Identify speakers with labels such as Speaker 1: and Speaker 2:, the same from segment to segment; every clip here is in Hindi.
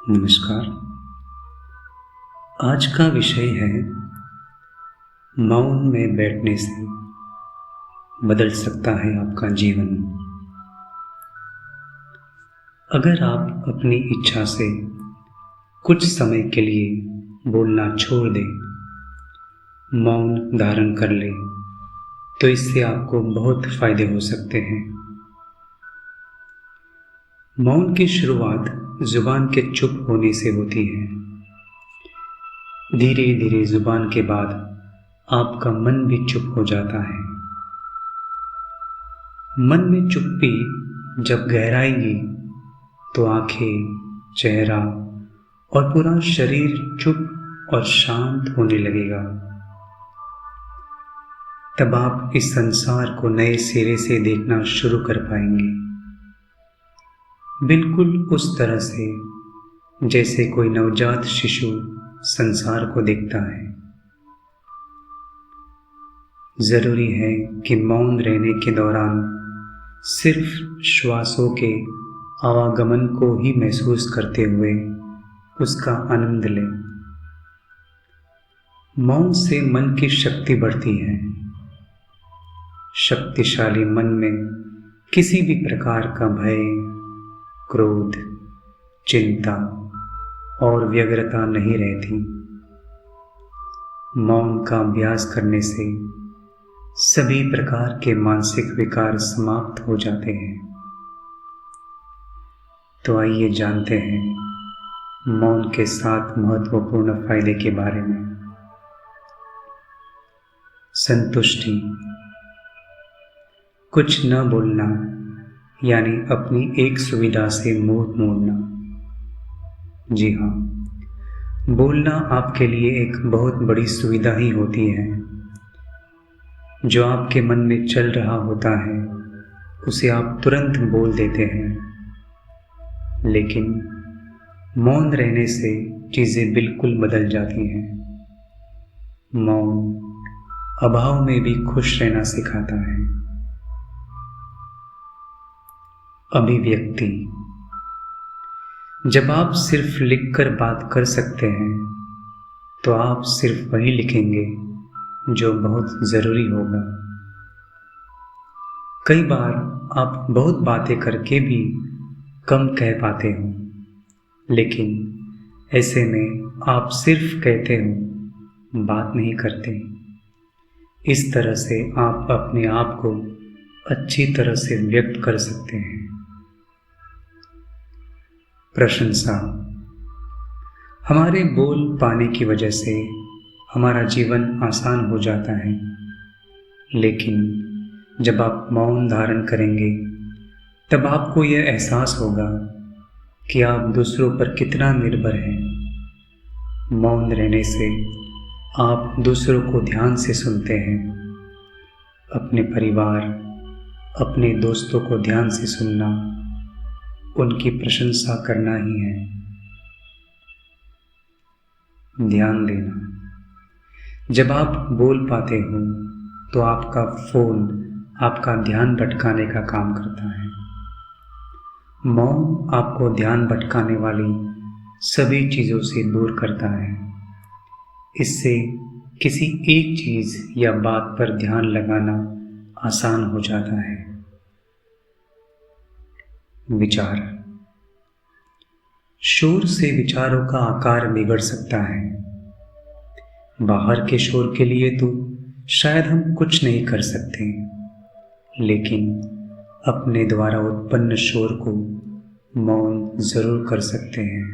Speaker 1: नमस्कार। आज का विषय है मौन में बैठने से बदल सकता है आपका जीवन। अगर आप अपनी इच्छा से कुछ समय के लिए बोलना छोड़ दें, मौन धारण कर लें, तो इससे आपको बहुत फायदे हो सकते हैं। मौन की शुरुआत जुबान के चुप होने से होती है। धीरे धीरे जुबान के बाद आपका मन भी चुप हो जाता है। मन में चुप्पी जब गहराएगी तो आंखें, चेहरा और पूरा शरीर चुप और शांत होने लगेगा। तब आप इस संसार को नए सिरे से देखना शुरू कर पाएंगे, बिल्कुल उस तरह से जैसे कोई नवजात शिशु संसार को देखता है। जरूरी है कि मौन रहने के दौरान सिर्फ श्वासों के आवागमन को ही महसूस करते हुए उसका आनंद लें। मौन से मन की शक्ति बढ़ती है। शक्तिशाली मन में किसी भी प्रकार का भय, क्रोध, चिंता और व्यग्रता नहीं रहती। मौन का अभ्यास करने से सभी प्रकार के मानसिक विकार समाप्त हो जाते हैं। तो आइए जानते हैं मौन के 7 महत्वपूर्ण फायदे के बारे में। संतुष्टि। कुछ न बोलना यानी अपनी एक सुविधा से मुंह मोड़ना। जी हाँ, बोलना आपके लिए एक बहुत बड़ी सुविधा ही होती है। जो आपके मन में चल रहा होता है उसे आप तुरंत बोल देते हैं, लेकिन मौन रहने से चीज़ें बिल्कुल बदल जाती हैं। मौन अभाव में भी खुश रहना सिखाता है। अभिव्यक्ति। जब आप सिर्फ लिखकर बात कर सकते हैं तो आप सिर्फ वही लिखेंगे जो बहुत ज़रूरी होगा। कई बार आप बहुत बातें करके भी कम कह पाते हो, लेकिन ऐसे में आप सिर्फ कहते हो, बात नहीं करते। इस तरह से आप अपने आप को अच्छी तरह से व्यक्त कर सकते हैं। प्रशंसा। हमारे बोल पाने की वजह से हमारा जीवन आसान हो जाता है, लेकिन जब आप मौन धारण करेंगे तब आपको यह एहसास होगा कि आप दूसरों पर कितना निर्भर हैं। मौन रहने से आप दूसरों को ध्यान से सुनते हैं। अपने परिवार, अपने दोस्तों को ध्यान से सुनना, उनकी प्रशंसा करना ही है। ध्यान देना। जब आप बोल पाते हो तो आपका फोन आपका ध्यान भटकाने का काम करता है। मौन आपको ध्यान भटकाने वाली सभी चीज़ों से दूर करता है। इससे किसी एक चीज़ या बात पर ध्यान लगाना आसान हो जाता है। विचार। शोर से विचारों का आकार बिगड़ सकता है। बाहर के शोर के लिए तो शायद हम कुछ नहीं कर सकते, लेकिन अपने द्वारा उत्पन्न शोर को मौन जरूर कर सकते हैं।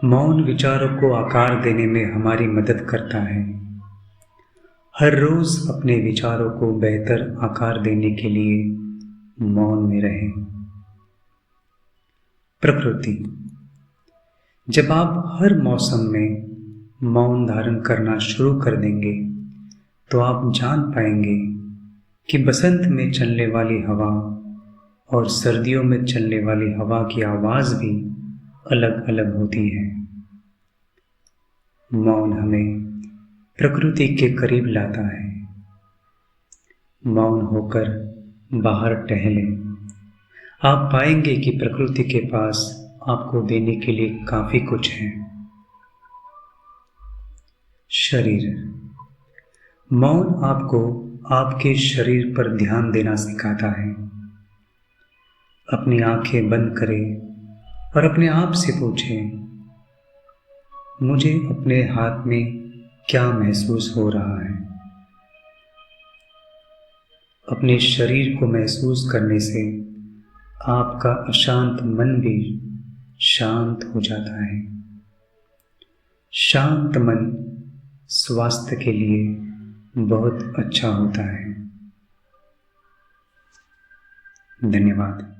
Speaker 1: मौन विचारों को आकार देने में हमारी मदद करता है। हर रोज अपने विचारों को बेहतर आकार देने के लिए मौन में रहें। प्रकृति। जब आप हर मौसम में मौन धारण करना शुरू कर देंगे तो आप जान पाएंगे कि बसंत में चलने वाली हवा और सर्दियों में चलने वाली हवा की आवाज़ भी अलग अलग होती है। मौन हमें प्रकृति के करीब लाता है। मौन होकर बाहर टहलें। आप पाएंगे कि प्रकृति के पास आपको देने के लिए काफ़ी कुछ है। शरीर। मौन आपको आपके शरीर पर ध्यान देना सिखाता है। अपनी आंखें बंद करें और अपने आप से पूछें, मुझे अपने हाथ में क्या महसूस हो रहा है। अपने शरीर को महसूस करने से आपका अशांत मन भी शांत हो जाता है। शांत मन स्वास्थ्य के लिए बहुत अच्छा होता है। धन्यवाद।